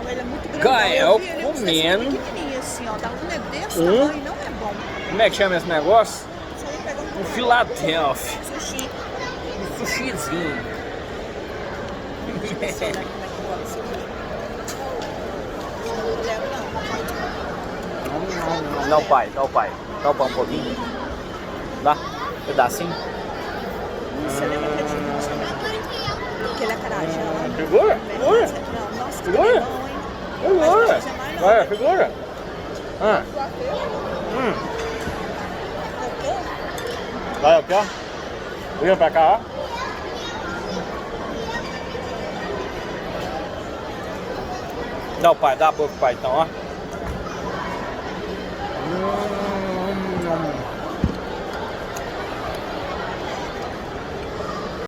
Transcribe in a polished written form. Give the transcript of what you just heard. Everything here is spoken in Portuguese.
Ele é muito grande. Gael comendo. Pequenininho assim, ó. Dá um desse tamanho, não é bom. Como é que chama esse negócio? Isso aí pega Um Philadelphia. sushi. Um sushizinho. Deixa eu ver aqui como é que bota isso aqui. Não levo, não. Dá o pai, dá o pai. Dá o pão um pouquinho. Dá? Pedacinho. Você leva pra gente, não chama. Porque ele é carajá. Figura? Figura? Não, nossa, que Figura? bom, hein? Figura? Vai, figura. Ah. Vai aqui, ó. Vira pra cá, ó. Dá o pai, dá a boca pro pai então, ó.